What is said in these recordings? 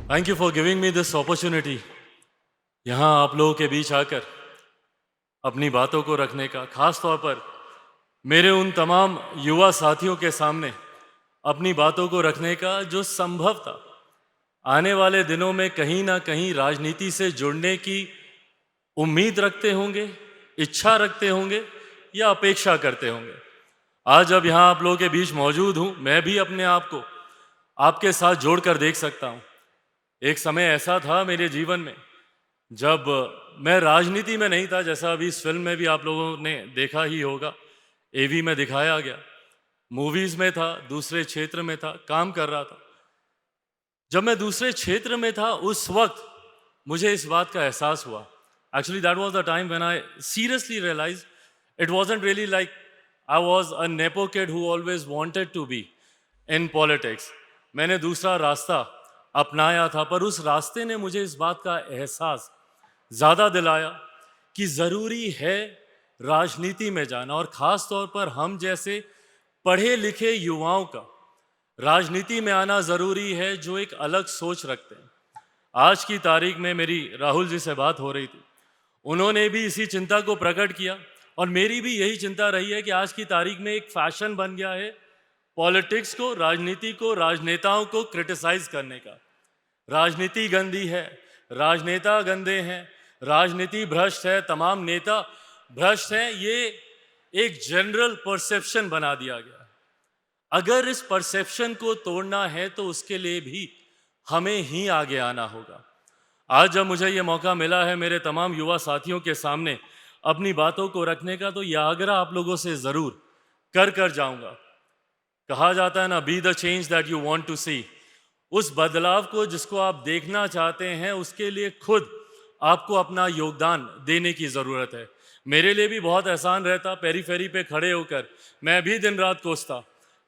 Thank you for giving me this opportunity यहाँ आप लोगों के बीच आकर अपनी बातों को रखने का, खास तौर पर मेरे उन तमाम युवा साथियों के सामने अपनी बातों को रखने का जो संभवतः आने वाले दिनों में कहीं ना कहीं राजनीति से जुड़ने की उम्मीद रखते होंगे, इच्छा रखते होंगे या अपेक्षा करते होंगे। आज जब यहाँ आप लोगों के बीच मौजूद हूँ, मैं भी अपने आप को आपके साथ जोड़कर देख सकता हूँ। एक समय ऐसा था मेरे जीवन में जब मैं राजनीति में नहीं था, जैसा अभी इस फिल्म में भी आप लोगों ने देखा ही होगा, एवी में दिखाया गया, मूवीज में था, दूसरे क्षेत्र में था, काम कर रहा था। जब मैं दूसरे क्षेत्र में था उस वक्त मुझे इस बात का एहसास हुआ। Actually that was the time when I seriously realise it wasn't really like I was a nepo kid who always wanted to be in politics. मैंने दूसरा रास्ता अपनाया था, पर उस रास्ते ने मुझे इस बात का एहसास ज़्यादा दिलाया कि ज़रूरी है राजनीति में जाना, और ख़ास तौर पर हम जैसे पढ़े लिखे युवाओं का राजनीति में आना ज़रूरी है जो एक अलग सोच रखते हैं। आज की तारीख में मेरी राहुल जी से बात हो रही थी, उन्होंने भी इसी चिंता को प्रकट किया और मेरी भी यही चिंता रही है कि आज की तारीख में एक फैशन बन गया है पॉलिटिक्स को, राजनीति को, राजनेताओं को क्रिटिसाइज करने का। राजनीति गंदी है, राजनेता गंदे हैं, राजनीति भ्रष्ट है, तमाम नेता भ्रष्ट हैं, ये एक जनरल परसेप्शन बना दिया गया है। अगर इस परसेप्शन को तोड़ना है तो उसके लिए भी हमें ही आगे आना होगा। आज जब मुझे ये मौका मिला है मेरे तमाम युवा साथियों के सामने अपनी बातों को रखने का, तो यह आग्रह आप लोगों से ज़रूर कर जाऊंगा। कहा जाता है ना, be the change that you want to see. उस बदलाव को जिसको आप देखना चाहते हैं, उसके लिए खुद आपको अपना योगदान देने की ज़रूरत है। मेरे लिए भी बहुत आसान रहता पेरीफेरी पे खड़े होकर, मैं भी दिन रात कोसता।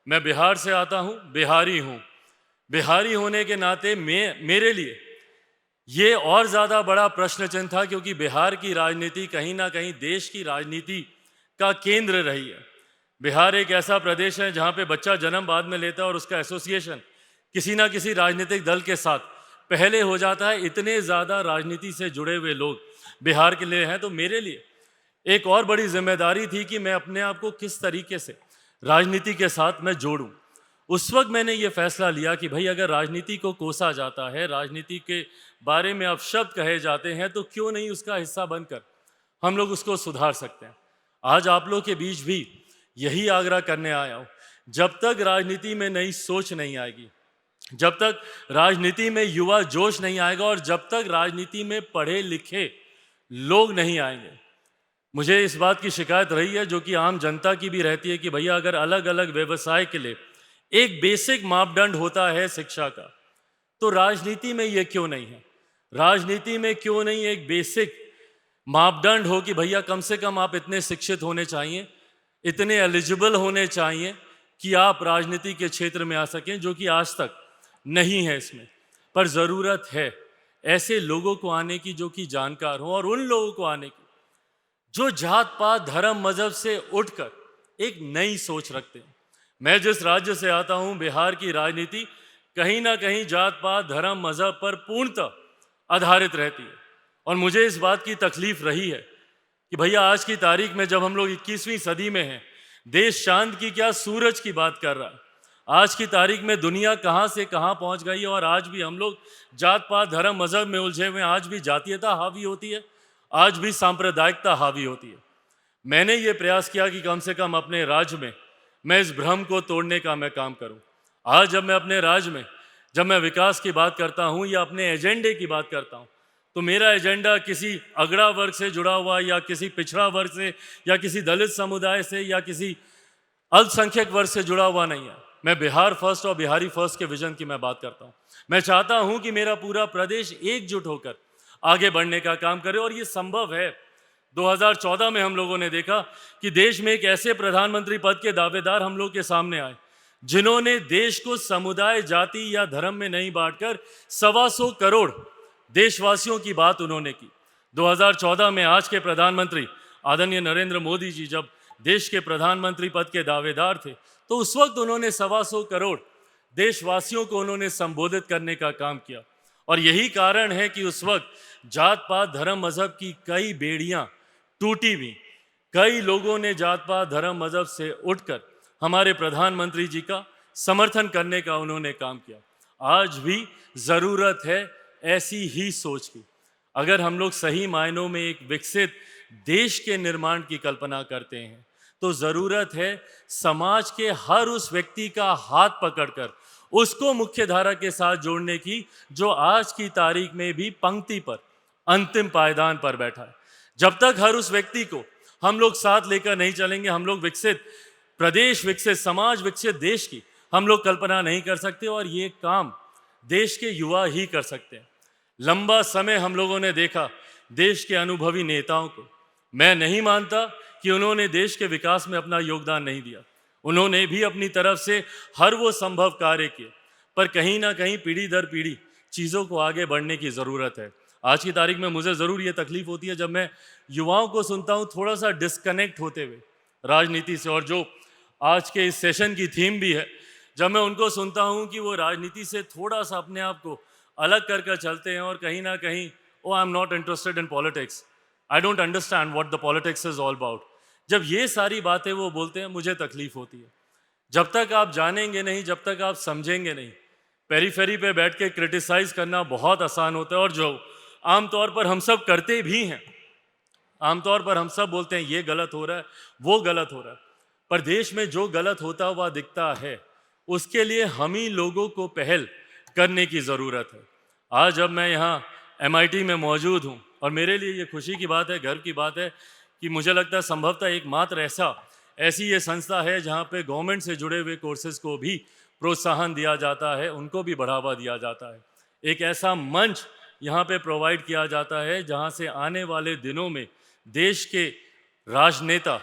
मैं बिहार से आता हूँ, बिहारी हूँ, बिहारी होने के नाते मेरे लिए ये और ज़्यादा बड़ा प्रश्न चिन्ह था, क्योंकि बिहार की राजनीति कहीं ना कहीं देश की राजनीति का केंद्र रही है। बिहार एक ऐसा प्रदेश है जहाँ पे बच्चा जन्म बाद में लेता है और उसका एसोसिएशन किसी ना किसी राजनीतिक दल के साथ पहले हो जाता है। इतने ज़्यादा राजनीति से जुड़े हुए लोग बिहार के लिए हैं, तो मेरे लिए एक और बड़ी जिम्मेदारी थी कि मैं अपने आप को किस तरीके से राजनीति के साथ मैं जोड़ूं। उस वक्त मैंने ये फैसला लिया कि भाई, अगर राजनीति को कोसा जाता है, राजनीति के बारे में अपशब्द कहे जाते हैं, तो क्यों नहीं उसका हिस्सा बनकर हम लोग उसको सुधार सकते हैं। आज आप लोग के बीच भी यही आग्रह करने आया हूँ। जब तक राजनीति में नई सोच नहीं आएगी, जब तक राजनीति में युवा जोश नहीं आएगा और जब तक राजनीति में पढ़े लिखे लोग नहीं आएंगे, मुझे इस बात की शिकायत रही है, जो कि आम जनता की भी रहती है, कि भैया अगर अलग अलग व्यवसाय के लिए एक बेसिक मापदंड होता है शिक्षा का, तो राजनीति में ये क्यों नहीं है? राजनीति में क्यों नहीं एक बेसिक मापदंड हो कि भैया कम से कम आप इतने शिक्षित होने चाहिए, इतने एलिजिबल होने चाहिए कि आप राजनीति के क्षेत्र में आ सकें, जो कि आज तक नहीं है इसमें। पर ज़रूरत है ऐसे लोगों को आने की जो कि जानकार हों, और उन लोगों को आने की जो जात पात धर्म मजहब से उठकर एक नई सोच रखते हैं। मैं जिस राज्य से आता हूँ, बिहार की राजनीति कहीं ना कहीं जात पात धर्म मजहब पर पूर्णतः आधारित रहती है, और मुझे इस बात की तकलीफ रही है कि भैया आज की तारीख में जब हम लोग 21वीं सदी में हैं, देश चांद की क्या सूरज की बात कर रहा है। आज की तारीख में दुनिया कहाँ से कहाँ पहुँच गई है, और आज भी हम लोग जात पात धर्म मजहब में उलझे हुए हैं। आज भी जातीयता हावी होती है, आज भी सांप्रदायिकता हावी होती है। मैंने ये प्रयास किया कि कम से कम अपने राज्य में मैं इस भ्रम को तोड़ने का मैं काम करूं। आज जब मैं अपने राज्य में जब मैं विकास की बात करता हूं या अपने एजेंडे की बात करता हूं, तो मेरा एजेंडा किसी अगड़ा वर्ग से जुड़ा हुआ या किसी पिछड़ा वर्ग से या किसी दलित समुदाय से या किसी अल्पसंख्यक वर्ग से जुड़ा हुआ नहीं है। मैं बिहार फर्स्ट और बिहारी फर्स्ट के विजन की मैं बात करता हूँ। मैं चाहता हूँ कि मेरा पूरा प्रदेश एकजुट होकर आगे बढ़ने का काम करे, और ये संभव है। 2014 में हम लोगों ने देखा कि देश में एक ऐसे प्रधानमंत्री पद के दावेदार हम लोग के सामने आए जिन्होंने देश को समुदाय, जाति या धर्म में नहीं बांटकर 125 करोड़ देशवासियों की बात उन्होंने की। 2014 में आज के प्रधानमंत्री आदरणीय नरेंद्र मोदी जी जब देश के प्रधानमंत्री पद के दावेदार थे, तो उस वक्त उन्होंने 125 करोड़ देशवासियों को उन्होंने संबोधित करने का काम किया। और यही कारण है कि उस वक्त जात पात धर्म मजहब की कई बेड़ियां टूटी हुई, कई लोगों ने जात पात धर्म मजहब से उठकर हमारे प्रधानमंत्री जी का समर्थन करने का उन्होंने काम किया। आज भी ज़रूरत है ऐसी ही सोच की। अगर हम लोग सही मायनों में एक विकसित देश के निर्माण की कल्पना करते हैं तो ज़रूरत है समाज के हर उस व्यक्ति का हाथ पकड़कर उसको मुख्य धारा के साथ जोड़ने की, जो आज की तारीख में भी पंक्ति पर, अंतिम पायदान पर बैठा है। जब तक हर उस व्यक्ति को हम लोग साथ लेकर नहीं चलेंगे, हम लोग विकसित प्रदेश, विकसित समाज, विकसित देश की हम लोग कल्पना नहीं कर सकते। और ये काम देश के युवा ही कर सकते हैं। लंबा समय हम लोगों ने देखा देश के अनुभवी नेताओं को। मैं नहीं मानता कि उन्होंने देश के विकास में अपना योगदान नहीं दिया। उन्होंने भी अपनी तरफ से हर वो संभव कार्य किए, पर कहीं ना कहीं पीढ़ी दर पीढ़ी चीज़ों को आगे बढ़ने की ज़रूरत है। आज की तारीख में मुझे ज़रूर ये तकलीफ होती है जब मैं युवाओं को सुनता हूँ थोड़ा सा डिस्कनेक्ट होते हुए राजनीति से, और जो आज के इस सेशन की थीम भी है, जब मैं उनको सुनता हूँ कि वो राजनीति से थोड़ा सा अपने आप को अलग कर चलते हैं और कहीं ना कहीं, oh I am not interested in politics, I don't understand what the politics is all about. जब ये सारी बातें वो बोलते हैं मुझे तकलीफ होती है। जब तक आप जानेंगे नहीं, जब तक आप समझेंगे नहीं, पेरीफेरी पे बैठ के क्रिटिसाइज करना बहुत आसान होता है, और जो आमतौर पर हम सब करते भी हैं। आमतौर पर हम सब बोलते हैं ये गलत हो रहा है, वो गलत हो रहा है, पर देश में जो गलत होता हुआ दिखता है उसके लिए हम ही लोगों को पहल करने की ज़रूरत है। आज जब मैं यहाँ MIT में मौजूद हूँ, और मेरे लिए ये खुशी की बात है, गर्व की बात है कि मुझे लगता है संभवतः एकमात्र ऐसी ये संस्था है जहाँ पे गवर्नमेंट से जुड़े हुए कोर्सेज़ को भी प्रोत्साहन दिया जाता है, उनको भी बढ़ावा दिया जाता है। एक ऐसा मंच यहाँ पे प्रोवाइड किया जाता है जहाँ से आने वाले दिनों में देश के राजनेता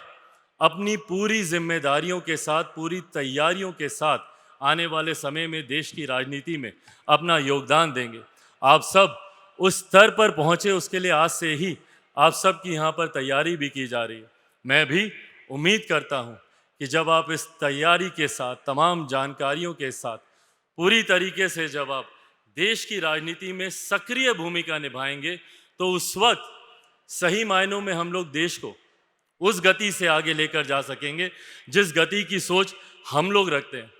अपनी पूरी जिम्मेदारियों के साथ, पूरी तैयारियों के साथ आने वाले समय में देश की राजनीति में अपना योगदान देंगे। आप सब उस स्तर पर पहुँचे, उसके लिए आज से ही आप सब की यहाँ पर तैयारी भी की जा रही है। मैं भी उम्मीद करता हूँ कि जब आप इस तैयारी के साथ, तमाम जानकारियों के साथ पूरी तरीके से जब आप देश की राजनीति में सक्रिय भूमिका निभाएंगे, तो उस वक्त सही मायनों में हम लोग देश को उस गति से आगे लेकर जा सकेंगे जिस गति की सोच हम लोग रखते हैं।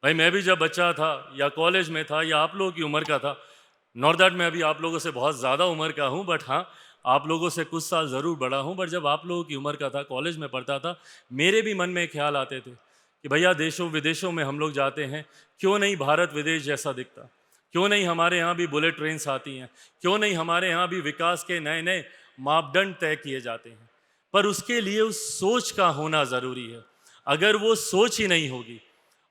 भाई, मैं भी जब बच्चा था या कॉलेज में था या आप लोगों की उम्र का था, नॉट दैट मैं अभी आप लोगों से बहुत ज़्यादा उम्र का हूँ, बट हाँ, आप लोगों से कुछ साल ज़रूर बड़ा हूँ। बट जब आप लोगों की उम्र का था, कॉलेज में पढ़ता था, मेरे भी मन में ख्याल आते थे कि भैया देशों विदेशों में हम लोग जाते हैं, क्यों नहीं भारत विदेश जैसा दिखता, क्यों नहीं हमारे यहाँ भी बुलेट ट्रेन्स आती हैं, क्यों नहीं हमारे यहाँ भी विकास के नए नए मापदंड तय किए जाते हैं। पर उसके लिए उस सोच का होना ज़रूरी है। अगर वो सोच ही नहीं होगी,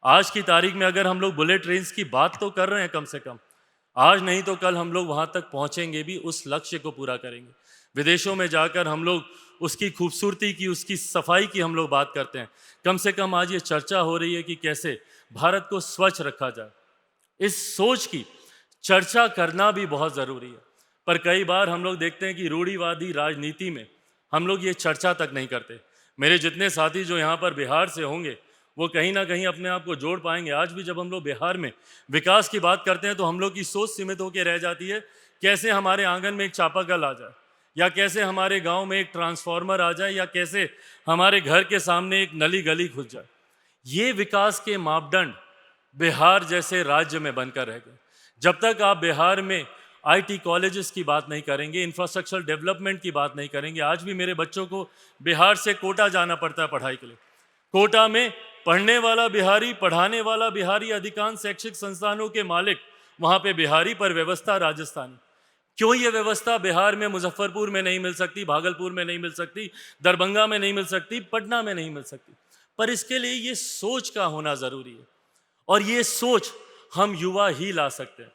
आज की तारीख में अगर हम लोग बुलेट ट्रेन्स की बात तो कर रहे हैं, कम से कम आज नहीं तो कल हम लोग वहाँ तक पहुँचेंगे भी, उस लक्ष्य को पूरा करेंगे। विदेशों में जाकर हम लोग उसकी खूबसूरती की, उसकी सफाई की हम लोग बात करते हैं। कम से कम आज ये चर्चा हो रही है कि कैसे भारत को स्वच्छ रखा जाए। इस सोच की चर्चा करना भी बहुत ज़रूरी है। पर कई बार हम लोग देखते हैं कि रूढ़िवादी राजनीति में हम लोग ये चर्चा तक नहीं करते। मेरे जितने साथी जो यहाँ पर बिहार से होंगे, वो कहीं ना कहीं अपने आप को जोड़ पाएंगे। आज भी जब हम लोग बिहार में विकास की बात करते हैं तो हम लोग की सोच सीमित होकर रह जाती है, कैसे हमारे आंगन में एक चापाकल आ जाए, या कैसे हमारे गांव में एक ट्रांसफार्मर आ जाए, या कैसे हमारे घर के सामने एक नली गली खुद जाए। ये विकास के मापदंड बिहार जैसे राज्य में बनकर रह गए। जब तक आप बिहार में IT कॉलेजेस की बात नहीं करेंगे, इंफ्रास्ट्रक्चर डेवलपमेंट की बात नहीं करेंगे। आज भी मेरे बच्चों को बिहार से कोटा जाना पड़ता है पढ़ाई के लिए। कोटा में पढ़ने वाला बिहारी, पढ़ाने वाला बिहारी, अधिकांश शैक्षिक संस्थानों के मालिक वहाँ पे बिहारी, पर व्यवस्था राजस्थानी। क्यों ये व्यवस्था बिहार में मुजफ्फरपुर में नहीं मिल सकती, भागलपुर में नहीं मिल सकती, दरभंगा में नहीं मिल सकती, पटना में नहीं मिल सकती? पर इसके लिए ये सोच का होना ज़रूरी है, और ये सोच हम युवा ही ला सकते हैं।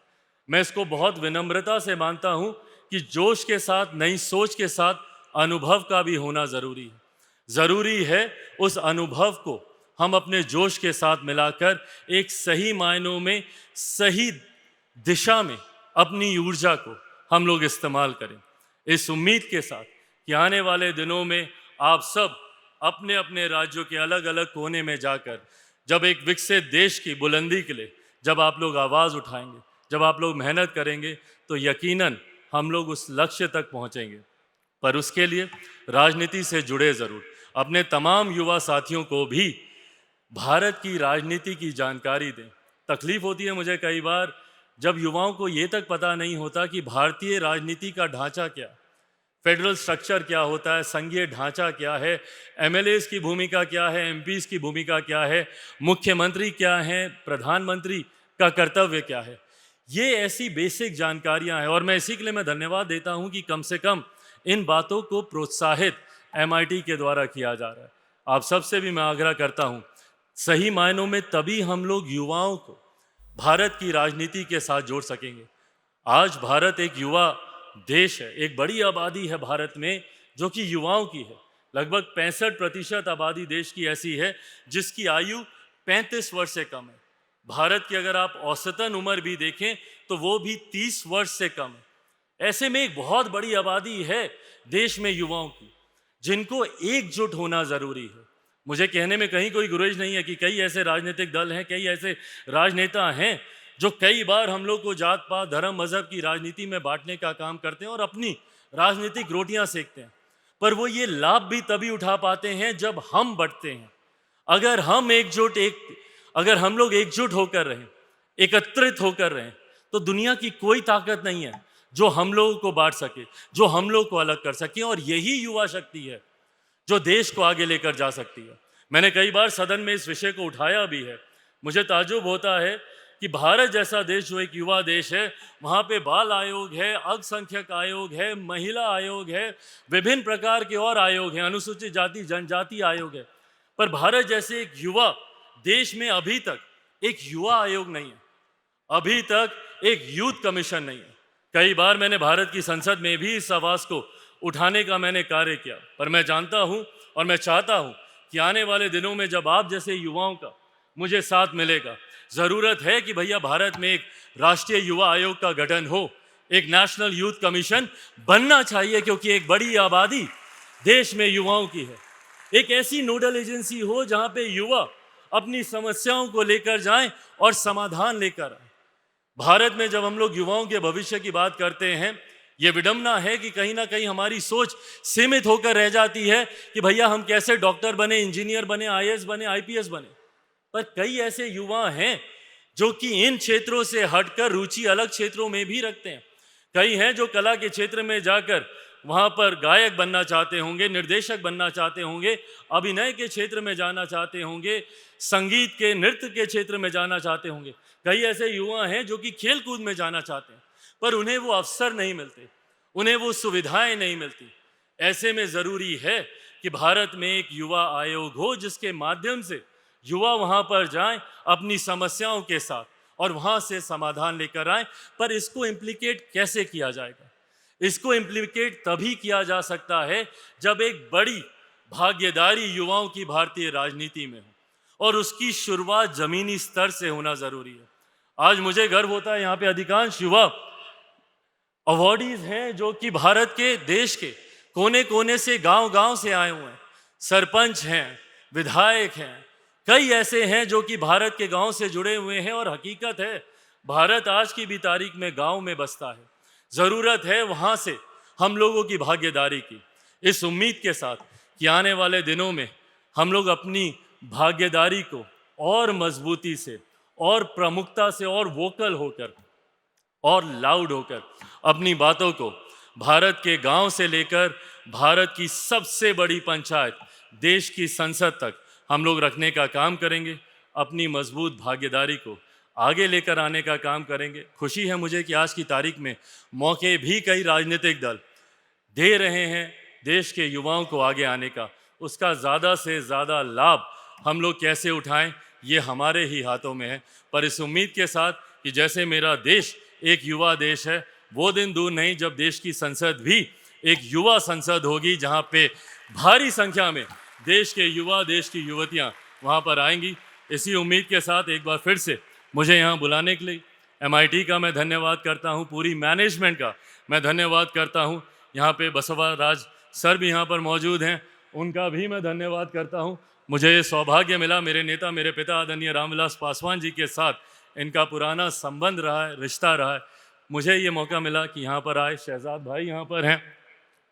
मैं इसको बहुत विनम्रता से मानता हूँ कि जोश के साथ, नई सोच के साथ अनुभव का भी होना ज़रूरी है। ज़रूरी है उस अनुभव को हम अपने जोश के साथ मिलाकर एक सही मायनों में, सही दिशा में अपनी ऊर्जा को हम लोग इस्तेमाल करें, इस उम्मीद के साथ कि आने वाले दिनों में आप सब अपने अपने राज्यों के अलग अलग कोने में जाकर जब एक विकसित देश की बुलंदी के लिए जब आप लोग आवाज़ उठाएंगे, जब आप लोग मेहनत करेंगे, तो यकीनन हम लोग उस लक्ष्य तक पहुंचेंगे। पर उसके लिए राजनीति से जुड़े ज़रूर। अपने तमाम युवा साथियों को भी भारत की राजनीति की जानकारी दें। तकलीफ होती है मुझे कई बार जब युवाओं को ये तक पता नहीं होता कि भारतीय राजनीति का ढांचा क्या, फेडरल स्ट्रक्चर क्या होता है, संघीय ढांचा क्या है, एमएलएस की भूमिका क्या है, एमपीज की भूमिका क्या है, मुख्यमंत्री क्या है, प्रधानमंत्री का कर्तव्य क्या है। ये ऐसी बेसिक जानकारियां हैं और मैं इसी के लिए मैं धन्यवाद देता हूं कि कम से कम इन बातों को प्रोत्साहित एमआईटी के द्वारा किया जा रहा है। आप सबसे भी मैं आग्रह करता हूं, सही मायनों में तभी हम लोग युवाओं को भारत की राजनीति के साथ जोड़ सकेंगे। आज भारत एक युवा देश है, एक बड़ी आबादी है भारत में जो कि युवाओं की है। लगभग 65% आबादी देश की ऐसी है जिसकी आयु 35 वर्ष से कम है। भारत की अगर आप औसतन उम्र भी देखें तो वो भी 30 वर्ष से कम है। ऐसे में एक बहुत बड़ी आबादी है देश में युवाओं की, जिनको एकजुट होना जरूरी है। मुझे कहने में कहीं कोई गुरेज नहीं है कि कई ऐसे राजनीतिक दल हैं, कई ऐसे राजनेता हैं जो कई बार हम लोग को जात पात धर्म मजहब की राजनीति में बांटने का काम करते हैं और अपनी राजनीतिक रोटियां सेकते हैं। पर वो ये लाभ भी तभी उठा पाते हैं जब हम बंटते हैं। अगर हम लोग एकजुट होकर रहें, एकत्रित होकर रहें, तो दुनिया की कोई ताकत नहीं है जो हम लोगों को बांट सके, जो हम लोग को अलग कर सके। और यही युवा शक्ति है जो देश को आगे लेकर जा सकती है। मैंने कई बार सदन में इस विषय को उठाया भी है। मुझे ताज्जुब होता है कि भारत जैसा देश जो एक युवा देश है, वहाँ पे बाल आयोग है, अल्पसंख्यक आयोग है, महिला आयोग है, विभिन्न प्रकार के और आयोग हैं, अनुसूचित जाति जनजाति आयोग है। पर भारत जैसे एक युवा देश में अभी तक एक युवा आयोग नहीं है, अभी तक एक यूथ कमीशन नहीं है। कई बार मैंने भारत की संसद में भी इस आवाज़ को उठाने का मैंने कार्य किया, पर मैं जानता हूं और मैं चाहता हूं कि आने वाले दिनों में जब आप जैसे युवाओं का मुझे साथ मिलेगा, ज़रूरत है कि भैया भारत में एक राष्ट्रीय युवा आयोग का गठन हो, एक नेशनल यूथ कमीशन बनना चाहिए, क्योंकि एक बड़ी आबादी देश में युवाओं की है। एक ऐसी नोडल एजेंसी हो जहां पे युवा अपनी समस्याओं को लेकर जाएं और समाधान लेकर आए। भारत में जब हम लोग युवाओं के भविष्य की बात करते हैं, ये विडंबना है कि कहीं ना कहीं हमारी सोच सीमित होकर रह जाती है कि भैया हम कैसे डॉक्टर बने, इंजीनियर बने, आईएएस बने, आईपीएस बने। पर कई ऐसे युवा हैं जो कि इन क्षेत्रों से हटकर रुचि अलग क्षेत्रों में भी रखते हैं। कई हैं जो कला के क्षेत्र में जाकर वहाँ पर गायक बनना चाहते होंगे, निर्देशक बनना चाहते होंगे, अभिनय के क्षेत्र में जाना चाहते होंगे, संगीत के नृत्य के क्षेत्र में जाना चाहते होंगे। कई ऐसे युवा हैं जो कि खेल कूद में जाना चाहते हैं, पर उन्हें वो अवसर नहीं मिलते, उन्हें वो सुविधाएं नहीं मिलती। ऐसे में ज़रूरी है कि भारत में एक युवा आयोग हो जिसके माध्यम से युवा वहाँ पर जाएं अपनी समस्याओं के साथ और वहाँ से समाधान लेकर आएं। पर इसको इम्प्लीकेट कैसे किया जाएगा? इसको इम्प्लीकेट तभी किया जा सकता है जब एक बड़ी भागीदारी युवाओं की भारतीय राजनीति में हो, और उसकी शुरुआत ज़मीनी स्तर से होना ज़रूरी है। आज मुझे गर्व होता है यहाँ पे अधिकांश युवा अवॉर्डीज हैं जो कि भारत के देश के कोने कोने से, गांव गांव से आए हुए हैं। सरपंच हैं, विधायक हैं, कई ऐसे हैं जो कि भारत के गांव से जुड़े हुए हैं। और हकीकत है, भारत आज की भी तारीख में गांव में बसता है। ज़रूरत है वहाँ से हम लोगों की भागीदारी की, इस उम्मीद के साथ कि आने वाले दिनों में हम लोग अपनी भागीदारी को और मजबूती से और प्रमुखता से और वोकल होकर और लाउड होकर अपनी बातों को भारत के गांव से लेकर भारत की सबसे बड़ी पंचायत, देश की संसद तक हम लोग रखने का काम करेंगे। अपनी मजबूत भागीदारी को आगे लेकर आने का काम करेंगे। खुशी है मुझे कि आज की तारीख में मौके भी कई राजनीतिक दल दे रहे हैं देश के युवाओं को आगे आने का। उसका ज़्यादा से ज़्यादा लाभ हम लोग कैसे उठाएं, ये हमारे ही हाथों में है। पर इस उम्मीद के साथ कि जैसे मेरा देश एक युवा देश है, वो दिन दूर नहीं जब देश की संसद भी एक युवा संसद होगी, जहाँ पे भारी संख्या में देश के युवा, देश की युवतियाँ वहाँ पर आएंगी। इसी उम्मीद के साथ एक बार फिर से मुझे यहाँ बुलाने के लिए एमआईटी का मैं धन्यवाद करता हूँ, पूरी मैनेजमेंट का मैं धन्यवाद करता हूँ। यहाँ पे बसवा राज सर भी यहाँ पर मौजूद हैं, उनका भी मैं धन्यवाद करता हूँ। मुझे ये सौभाग्य मिला मेरे नेता, मेरे पिता आदरणीय रामविलास पासवान जी के साथ इनका पुराना संबंध रहा है, रिश्ता रहा है। मुझे ये मौका मिला कि यहाँ पर आए, शहजाद भाई यहाँ पर हैं,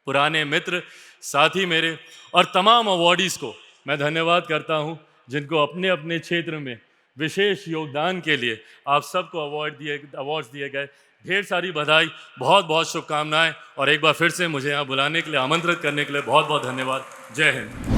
पुराने मित्र, साथी मेरे, और तमाम अवॉर्डीज़ को मैं धन्यवाद करता हूँ जिनको अपने अपने क्षेत्र में विशेष योगदान के लिए आप सबको अवार्ड्स दिए गए। ढेर सारी बधाई, बहुत बहुत शुभकामनाएं, और एक बार फिर से मुझे यहाँ बुलाने के लिए, आमंत्रित करने के लिए बहुत बहुत धन्यवाद। जय हिंद।